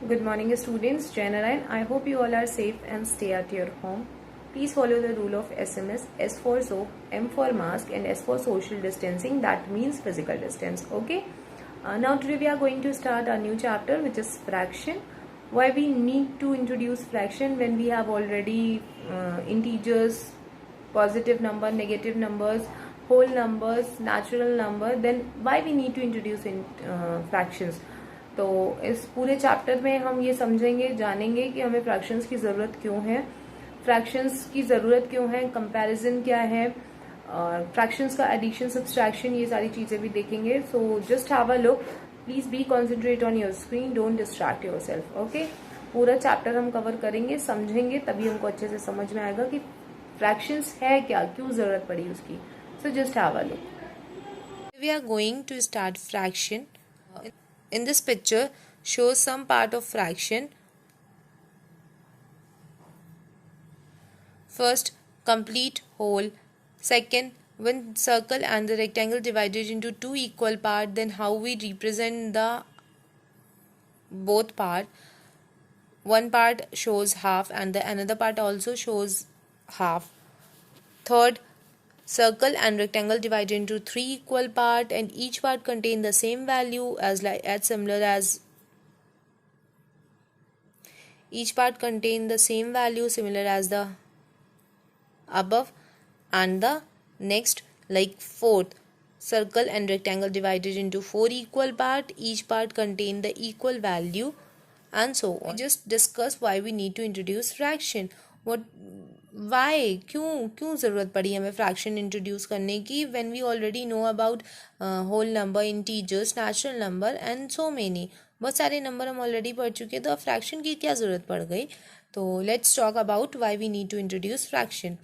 Good morning, students. General, I hope you all are safe and stay at your home. Please follow the rule of SMS. S for soap, M for mask, and S for social distancing. That means physical distance. Okay. Now today we are going to start a new chapter, which is fraction. Why we need to introduce fraction when we have already integers, positive number, negative numbers, whole numbers, natural number. Then why we need to introduce fractions? तो इस पूरे chapter में हम ये समझेंगे, जानेंगे कि हमें फ्रैक्शंस की ज़रूरत क्यों है, फ्रैक्शंस की ज़रूरत क्यों है, कंपैरिजन क्या है, फ्रैक्शंस का एडिशन, सब्सट्रैक्शन, ये सारी चीज़ें भी देखेंगे. So just have a look. Please be concentrate on your screen, don't distract your self. Okay, पूरा चैप्टर हम कवर करेंगे, समझेंगे, तभी हमको अच्छे से समझ में आएगा कि फ्रैक्शंस है क्या, क्यों ज़रूरत पड़ी उसकी. So just have a look. We are going to start fraction. In this picture shows some part of fraction. First, complete whole. Second, when circle and the rectangle divided into two equal parts, then how we represent the both part. One part shows half and the another part also shows half. Third, circle and rectangle divided into three equal parts and each part contain the same value as similar as each part contain the same value similar as the above. And the next, like fourth, circle and rectangle divided into four equal parts, each part contain the equal value, and so on. We just discuss why we need to introduce fraction. Why क्यों ज़रूरत पड़ी हमें fraction introduce करने की, when we already know about whole number, integers, natural number and so many. बहुत सारे number हम already पढ़ चुके हैं, तो अब फ्रैक्शन की क्या ज़रूरत पड़ गई. तो let's talk about why we need to introduce fraction.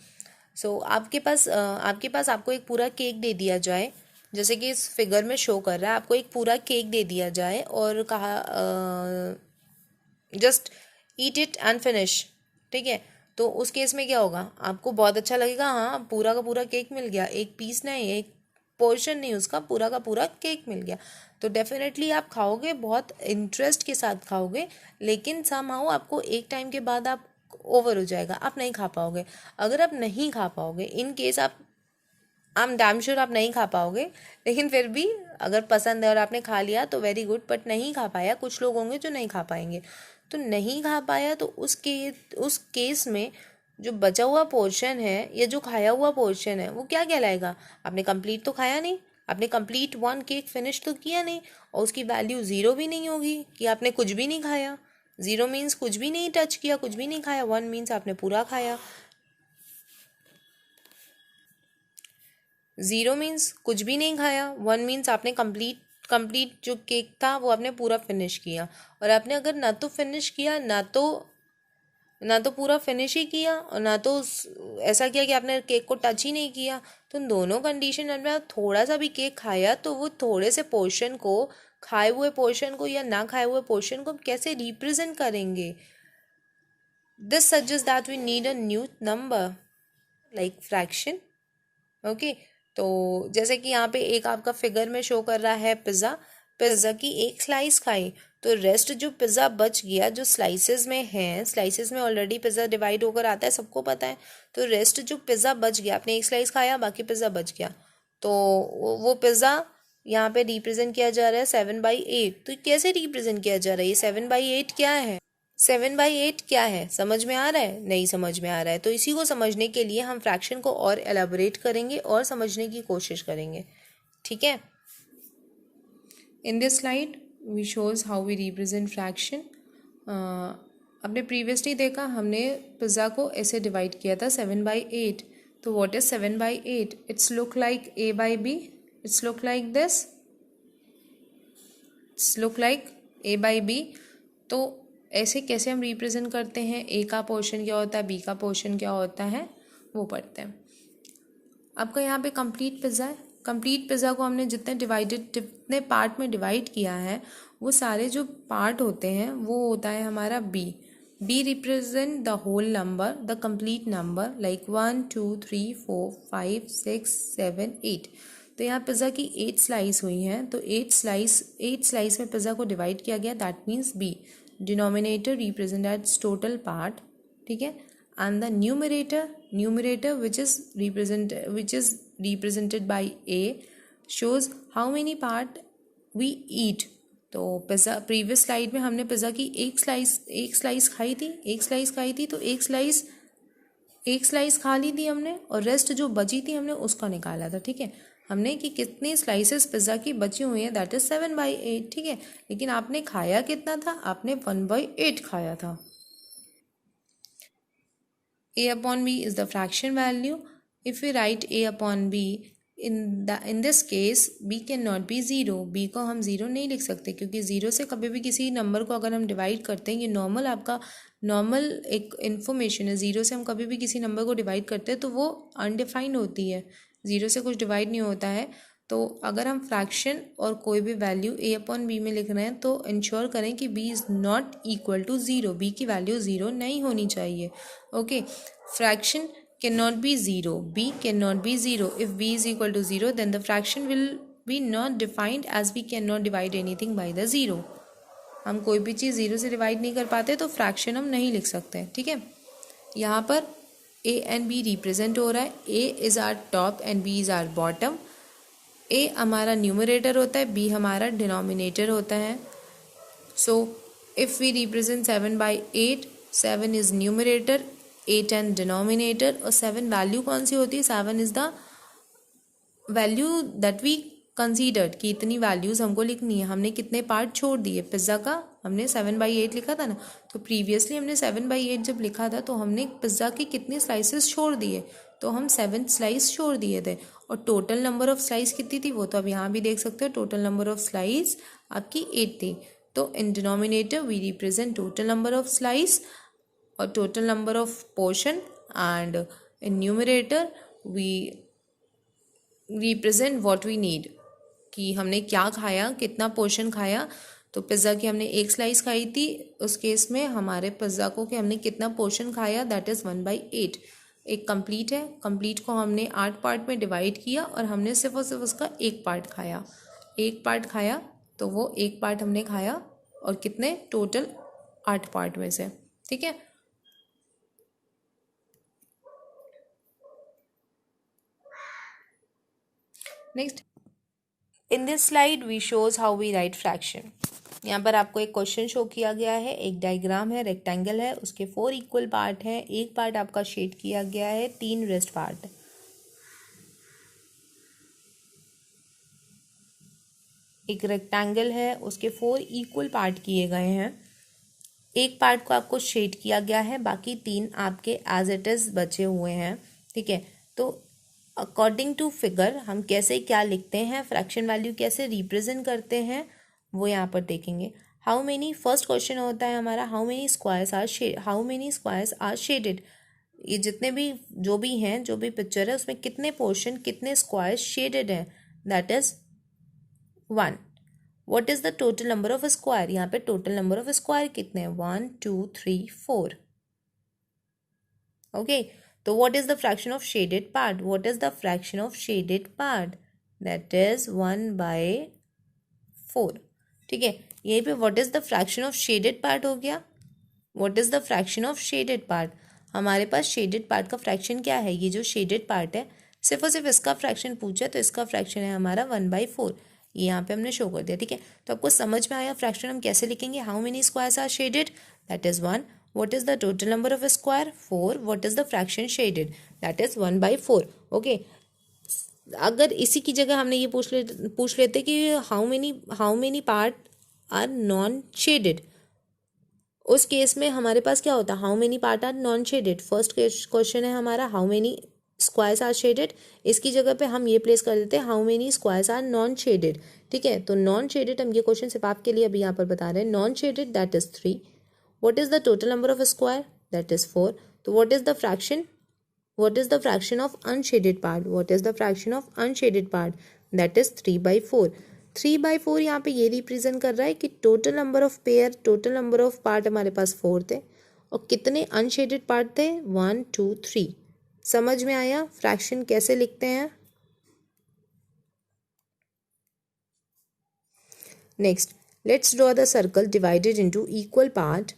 So आपके पास आपको एक पूरा केक दे दिया जाए, जैसे कि इस फिगर में शो कर रहा है. आपको एक पूरा केक दे दिया जाए और कहा just eat it and finish. ठीक है, तो उस केस में क्या होगा, आपको बहुत अच्छा लगेगा. हाँ, पूरा का पूरा केक मिल गया, एक पीस नहीं, एक पोर्शन नहीं, उसका पूरा का पूरा केक मिल गया. तो डेफिनेटली आप खाओगे, बहुत इंटरेस्ट के साथ खाओगे, लेकिन समहाउ आपको एक टाइम के बाद आप ओवर हो जाएगा, आप नहीं खा पाओगे. अगर आप नहीं खा पाओगे, इन केस आप आई एम डैम श्योर आप नहीं खा पाओगे, लेकिन फिर भी अगर पसंद है और आपने खा लिया तो वेरी गुड. बट नहीं खा पाया, कुछ लोग होंगे जो नहीं खा पाएंगे. तो नहीं खा पाया तो उस केस में जो बचा हुआ पोर्शन है या जो खाया हुआ पोर्शन है वो क्या कहलाएगा. आपने कंप्लीट तो खाया नहीं, आपने कंप्लीट वन केक फिनिश तो किया नहीं, और उसकी वैल्यू ज़ीरो भी नहीं होगी कि आपने कुछ भी नहीं खाया. ज़ीरो मीन्स कुछ भी नहीं टच किया, कुछ भी नहीं खाया. वन मीन्स आपने पूरा खाया. ज़ीरो मीन्स कुछ भी नहीं खाया. वन मीन्स आपने कंप्लीट जो केक था वो आपने पूरा फिनिश किया. और आपने अगर ना तो फिनिश किया, ना तो पूरा फिनिश ही किया, और ना तो ऐसा किया कि आपने केक को टच ही नहीं किया, तो उन दोनों कंडीशन में आप थोड़ा सा भी केक खाया तो वो थोड़े से पोर्शन को, खाए हुए पोर्शन को या ना खाए हुए पोर्शन को कैसे रिप्रेजेंट करेंगे. This suggest that we need a new number like fraction. Okay, तो जैसे कि यहाँ पे एक आपका फिगर में शो कर रहा है पिज़्ज़ा की एक स्लाइस खाई, तो रेस्ट जो पिज़्ज़ा बच गया, जो स्लाइसेस में है, स्लाइसेस में ऑलरेडी पिज़्ज़ा डिवाइड होकर आता है, सबको पता है. तो रेस्ट जो पिज़्ज़ा बच गया, आपने एक स्लाइस खाया, बाकी पिज़्ज़ा बच गया, तो वो पिज़्ज़ा यहाँ पे रिप्रेजेंट किया जा रहा है 7/8. तो कैसे रिप्रेजेंट किया जा रहा है, ये 7/8 क्या है, 7/8 क्या है, समझ में आ रहा है, नहीं समझ में आ रहा है. तो इसी को समझने के लिए हम फ्रैक्शन को और एलाबोरेट करेंगे और समझने की कोशिश करेंगे. ठीक है. In this slide we shows how we represent fraction. आपने प्रीवियसली देखा, हमने पिज़्ज़ा को ऐसे डिवाइड किया था 7/8. तो what is 7/8? It's look like A/B. It's look like this. It's look like A/B. तो ऐसे कैसे हम रिप्रेजेंट करते हैं, ए का पोर्शन क्या होता है, बी का पोर्शन क्या होता है, वो पढ़ते हैं. आपका यहाँ पे कंप्लीट पिज़्ज़ा है. कंप्लीट पिज़्ज़ा को हमने जितने पार्ट में डिवाइड किया है, वो सारे जो पार्ट होते हैं वो होता है हमारा B. B represent the whole number, the complete number, like 1 2 3 4 5 6 7 8. तो यहाँ पिज़्ज़ा की 8 स्लाइस हुई हैं, तो 8 स्लाइस में पिज़्ज़ा को डिवाइड किया गया, that means B. Denominator represent as total part, ठीक है, and the numerator which is represented by A shows how many part we eat। तो पिज़्ज़ा प्रीवियस स्लाइड में हमने पिज़्ज़ा की एक स्लाइस खाई थी, तो एक स्लाइस खा ली थी हमने, और रेस्ट जो बची थी हमने उसका निकाला था, ठीक है। हमने कि कितनी स्लाइसेस पिज़्ज़ा की बची हुई हैं, दैट इज 7/8, ठीक है। लेकिन आपने खाया कितना था, आपने 1/8 खाया था। A upon B is the fraction value. If we write A upon B, in this case B cannot be 0। B को हम 0 नहीं लिख सकते, क्योंकि 0 से कभी भी किसी नंबर को अगर हम डिवाइड करते हैं, ये नॉर्मल एक इन्फॉर्मेशन है, 0 से हम कभी भी किसी नंबर को डिवाइड करते हैं तो वो अनडिफाइंड होती है, 0 से कुछ डिवाइड नहीं होता है। तो अगर हम फ्रैक्शन और कोई भी वैल्यू A अपॉन B में लिख रहे हैं तो इंश्योर करें कि B is not equal to 0, B की वैल्यू 0 नहीं होनी चाहिए। Okay, fraction cannot be 0, B cannot be 0। if B is equal to 0 then the fraction will be not defined as we cannot divide anything by the 0। हम कोई भी चीज़ 0 से divide नहीं कर पाते तो फ्रैक्शन हम नहीं लिख सकते, ठीक है। यहाँ पर A एंड B रिप्रेजेंट हो रहा है, A is are top and B is are bottom. A हमारा न्यूमरेटर होता है, B हमारा डिनोमिनेटर होता है। So if we represent 7/8, 7 is numerator, 8 and denominator, और 7 वैल्यू कौन सी होती है, 7 is the value that we considered, कि इतनी वैल्यूज़ हमको लिखनी है। हमने कितने पार्ट छोड़ दिए पिज़्ज़ा का, हमने 7/8 लिखा था ना, तो प्रीवियसली हमने 7/8 जब लिखा था तो हमने पिज़्ज़ा की कितने स्लाइसेस छोड़ दिए, तो हम 7 स्लाइस छोड़ दिए थे। और टोटल नंबर ऑफ स्लाइस कितनी थी वो तो अब यहाँ भी देख सकते हो, टोटल नंबर ऑफ स्लाइस आपकी 8 थी। तो in denominator we represent total number of slice और total number of portion, and in numerator we represent what we need, कि हमने क्या खाया, कितना पोर्शन खाया। तो पिज़्ज़ा की हमने एक स्लाइस खाई थी, उस केस में हमारे पिज़्ज़ा को कि हमने कितना पोर्शन खाया, दैट इज़ 1/8। एक कंप्लीट है, कंप्लीट को हमने 8 पार्ट में डिवाइड किया और हमने सिर्फ और सिर्फ उसका एक पार्ट खाया, तो वो एक पार्ट हमने खाया, और कितने टोटल 8 पार्ट में से, ठीक है। Next, in this slide we shows how we write fraction. यहाँ पर आपको एक क्वेश्चन शो किया गया है, एक डायग्राम है, रेक्टेंगल है, उसके 4 इक्वल पार्ट हैं, एक पार्ट आपका शेड किया गया है, 3 रेस्ट पार्ट। एक रेक्टेंगल है, उसके 4 इक्वल पार्ट किए गए हैं, एक पार्ट को आपको शेड किया गया है, बाकी 3 आपके एज इट इज बचे हुए हैं, ठीक है। तो अकॉर्डिंग टू फिगर हम कैसे क्या लिखते हैं, फ्रैक्शन वैल्यू कैसे रिप्रेजेंट करते हैं, वो यहाँ पर देखेंगे। हाउ मेनी, फर्स्ट क्वेश्चन होता है हमारा, how many squares are shaded. ये जितने भी जो भी पिक्चर है उसमें कितने पोर्शन, कितने स्क्वायर्स शेडेड हैं, that is 1। What is the total number of square, यहाँ पे टोटल नंबर ऑफ स्क्वायर कितने हैं, 1 2 3 4। ओके, तो what is the fraction of shaded part? What is the fraction of shaded part? That is 1/4, ठीक है। यहीं पे what is the fraction of shaded part हो गया। What is the fraction of shaded part? हमारे पास shaded part का fraction क्या है, ये जो shaded part है सिर्फ और सिर्फ इसका fraction पूछा, तो इसका fraction है हमारा 1/4, ये यहाँ पे हमने शो कर दिया, ठीक है। तो आपको समझ में आया फ्रैक्शन हम कैसे लिखेंगे। How many squares are shaded, that is 1। What is the total number of a square, 4। What is the fraction shaded, that is 1/4। Okay, अगर इसी की जगह हमने ये पूछ लेते कि how many part are non shaded, उस केस में हमारे पास क्या होता, how many part are non shaded. First question है हमारा how many squares are shaded, इसकी जगह पे हम ये प्लेस कर देते हैं how many squares are non shaded, ठीक है। तो नॉन शेडेड, हम ये क्वेश्चन सिर्फ आपके लिए अभी यहाँ पर बता रहे हैं, non shaded that is 3। What is the total number of a square, that is 4। तो what is the fraction of unshaded part, what is the fraction of unshaded part, that is 3/4। 3/4 यहाँ पे ये रिप्रेजेंट कर रहा है कि total number of pair, total number of part हमारे पास 4 थे, और कितने अनशेडेड पार्ट थे, 1 2 3। समझ में आया फ्रैक्शन कैसे लिखते हैं। Next, let's draw the circle divided into equal part.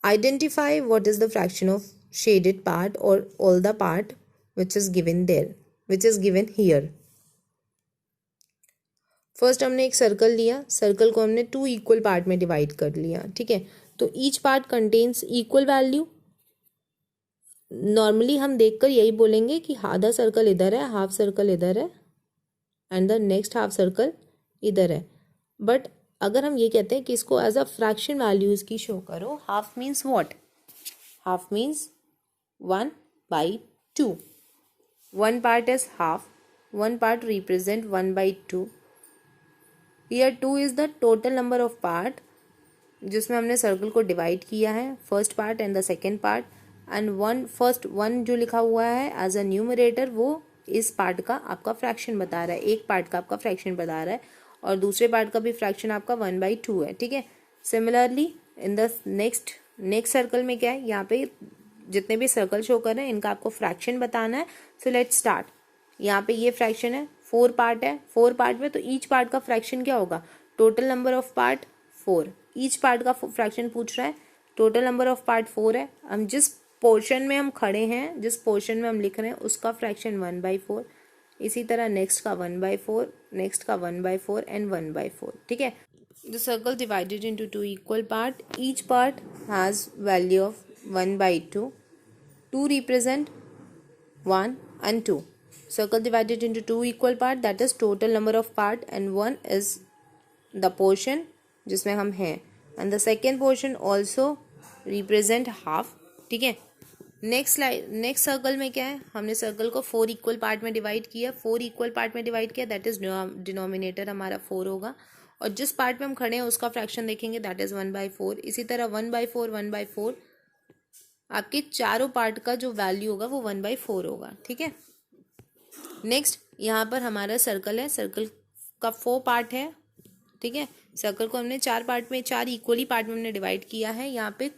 Identify what is the fraction of shaded part or all the part which is given there, which is given here. First हमने एक circle लिया, circle को हमने 2 equal part में divide कर लिया, ठीक है. तो each part contains equal value. Normally हम देखकर यही बोलेंगे कि आधा सर्कल इधर है, हाफ सर्कल इधर है and the next half circle इधर है. बट अगर हम ये कहते हैं कि इसको एज अ फ्रैक्शन वैल्यू इसकी शो करो, half means what? Half means 1/2. One part is half, one part represent 1/2. Here 2 is the total number of part जिसमें हमने सर्कल को डिवाइड किया है, first part and the second part. And one जो लिखा हुआ है एज अ न्यूमरेटर वो इस पार्ट का आपका फ्रैक्शन बता रहा है, एक पार्ट का आपका फ्रैक्शन बता रहा है और दूसरे पार्ट का भी फ्रैक्शन आपका 1/2 है, ठीक है. Similarly in the next circle में क्या है, यहाँ पे जितने भी सर्कल शो कर रहे हैं इनका आपको फ्रैक्शन बताना है. So let's start. यहाँ पे ये फ्रैक्शन है, 4 पार्ट है, 4 पार्ट में तो ईच पार्ट का फ्रैक्शन क्या होगा? Total number of part 4. Each part का फ्रैक्शन पूछ रहा है, टोटल नंबर ऑफ पार्ट 4 है. हम जिस पोर्शन में हम खड़े हैं, जिस पोर्शन में हम लिख रहे हैं उसका फ्रैक्शन 1/4. इसी तरह नेक्स्ट का 1/4, नेक्स्ट का 1/4 एंड 1/4, ठीक है. The circle divided into 2 equal part. Each part has value of 1/2. 2 represent 1 and 2. Circle divided into 2 equal part, that is total number of part, and 1 is the portion जिसमें हम हैं, and the second portion also represent half, ठीक है. Next circle में क्या है, हमने circle को 4 इक्वल पार्ट में डिवाइड किया, 4 इक्वल पार्ट में डिवाइड किया, दैट इज डिनोमिनेटर हमारा 4 होगा और जिस पार्ट में हम खड़े हैं उसका फ्रैक्शन देखेंगे, दैट इज 1/4. इसी तरह 1/4 1/4 आपके चारों पार्ट का जो वैल्यू होगा वो 1/4 होगा, ठीक है. नेक्स्ट यहाँ पर हमारा सर्कल है, सर्कल का 4 पार्ट है, ठीक है. सर्कल को हमने 4 पार्ट में, 4 इक्वली पार्ट में हमने डिवाइड किया है. यहाँ पे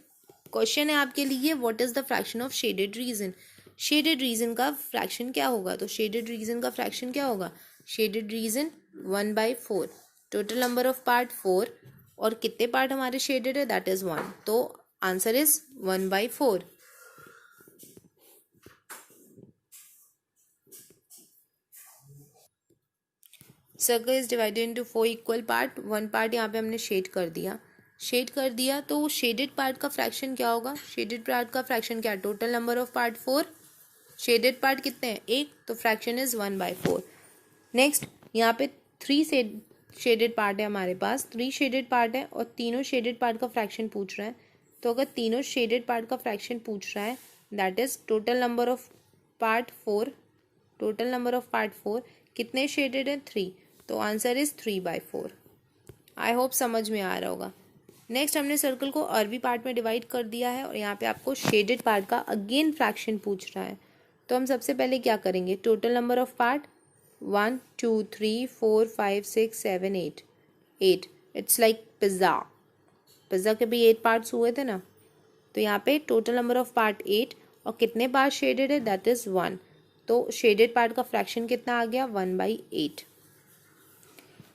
क्वेश्चन है आपके लिए, what is the fraction of shaded region. Shaded region का फ्रैक्शन क्या होगा? तो शेडेड रीजन का फ्रैक्शन क्या होगा? Shaded region 1/4. Total number of part 4 और कितने पार्ट हमारे शेडेड है, दैट इज 1. तो answer is 1/4. Circle is divided into 4 equal part. 1 part यहाँ पे हमने शेड कर दिया, तो शेडेड पार्ट का फ्रैक्शन क्या होगा? शेडेड पार्ट का फ्रैक्शन क्या है? Total number of part 4, shaded part कितने हैं? 1, तो फ्रैक्शन इज 1/4. नेक्स्ट यहाँ पे 3 शेडेड पार्ट है हमारे पास, 3 शेडेड पार्ट है और तीनों शेडेड पार्ट का फ्रैक्शन पूछ रहा है. तो अगर तीनों शेडेड पार्ट का फ्रैक्शन पूछ रहा है, that is total number of part 4. Total number of part 4 कितने शेडेड है? 3. तो आंसर इज 3/4. आई होप समझ में आ रहा होगा. नेक्स्ट हमने सर्कल को और भी पार्ट में डिवाइड कर दिया है और यहाँ पे आपको शेडेड पार्ट का अगेन फ्रैक्शन पूछ रहा है. तो हम सबसे पहले क्या करेंगे? Total number of part 1 2 3 4 5 6 7 8. It's like pizza के भी 8 पार्ट्स हुए थे ना. तो यहाँ पे टोटल नंबर ऑफ पार्ट 8 और कितने पार्ट शेडेड है? That is 1. तो शेडेड पार्ट का फ्रैक्शन कितना आ गया? 1/8.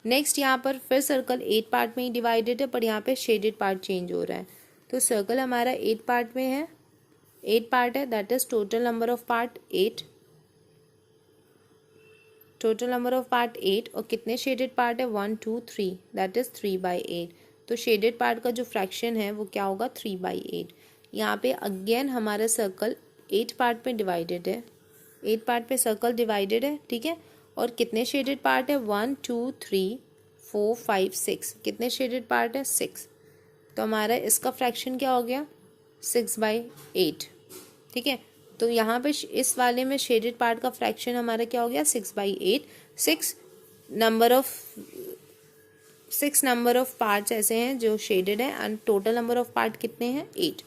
नेक्स्ट यहाँ पर फिर सर्कल 8 पार्ट में ही डिवाइडेड है पर यहाँ पे शेडेड पार्ट चेंज हो रहा है. तो सर्कल हमारा 8 पार्ट में है, 8 पार्ट है, that is total number of part 8. Total number of part 8 और कितने शेडेड पार्ट है? 1 2 3, दैट इज 3/8. तो शेडेड पार्ट का जो फ्रैक्शन है वो क्या होगा? 3/8. यहाँ पे अगेन हमारा सर्कल 8 पार्ट में डिवाइडेड है, 8 पार्ट पे सर्कल डिवाइडेड है, ठीक है. और कितने शेडेड पार्ट है? 1 2 3 4 5 6. कितने शेडेड पार्ट है? 6. तो हमारा इसका फ्रैक्शन क्या हो गया? 6/8, ठीक है. तो यहाँ पे इस वाले में शेडेड पार्ट का फ्रैक्शन हमारा क्या हो गया? 6/8. 6 नंबर ऑफ पार्ट्स ऐसे हैं जो शेडेड है and total number of part कितने हैं? 8.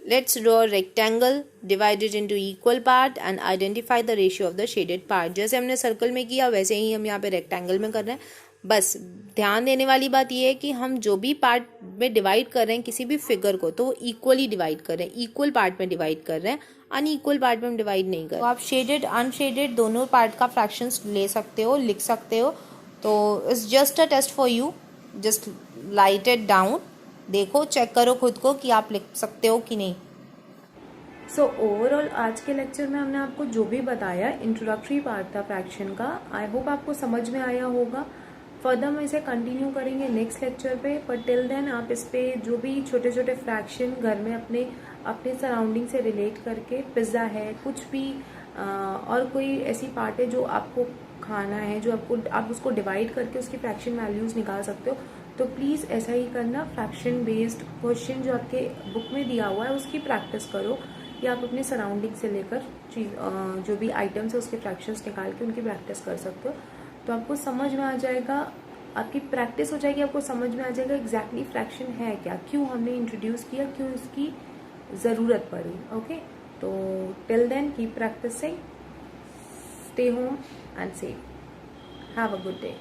Let's draw a rectangle divided into equal part and identify the ratio of the shaded part. जैसे हमने सर्कल में किया वैसे ही हम यहाँ पे रेक्टेंगल में कर रहे हैं. बस ध्यान देने वाली बात यह है कि हम जो भी पार्ट में डिवाइड कर रहे हैं किसी भी फिगर को तो वो इक्वली डिवाइड कर रहे हैं, इक्वल पार्ट में डिवाइड कर रहे हैं, अनइक्वल पार्ट में हम डिवाइड नहीं कर रहे। तो आप शेडेड अनशेडेड दोनों पार्ट का फ्रैक्शंस ले सकते हो, लिख सकते हो। तो it's just a test for you, just write it down, देखो चेक करो खुद को कि आप लिख सकते हो कि नहीं। सो ओवरऑल आज के लेक्चर में हमने आपको जो भी बताया इंट्रोडक्टरी पार्ट था फ्रैक्शन का, आई होप आपको समझ में आया होगा। फर्दर हम इसे कंटिन्यू करेंगे नेक्स्ट लेक्चर पे, पर टिल देन आप इस पे जो भी छोटे छोटे फ्रैक्शन घर में अपने अपने सराउंडिंग से रिलेट करके, पिज़्ज़ा है, कुछ भी और कोई ऐसी पार्ट है जो आपको खाना है, जो आपको आप उसको डिवाइड करके उसकी फ्रैक्शन वैल्यूज निकाल सकते हो, तो प्लीज़ ऐसा ही करना। फ्रैक्शन बेस्ड क्वेश्चन जो आपके बुक में दिया हुआ है उसकी प्रैक्टिस करो, या आप अपने सराउंडिंग से लेकर चीज जो भी आइटम्स है उसके फ्रैक्शंस निकाल के उनकी प्रैक्टिस कर सकते हो। तो आपको समझ में आ जाएगा, आपकी प्रैक्टिस हो जाएगी, आपको समझ में आ जाएगा एग्जैक्टली फ्रैक्शन है क्या, क्यों हमने इंट्रोड्यूस किया, क्यों इसकी ज़रूरत पड़ी। ओके, तो till then keep practising, stay home and safe, have a good day.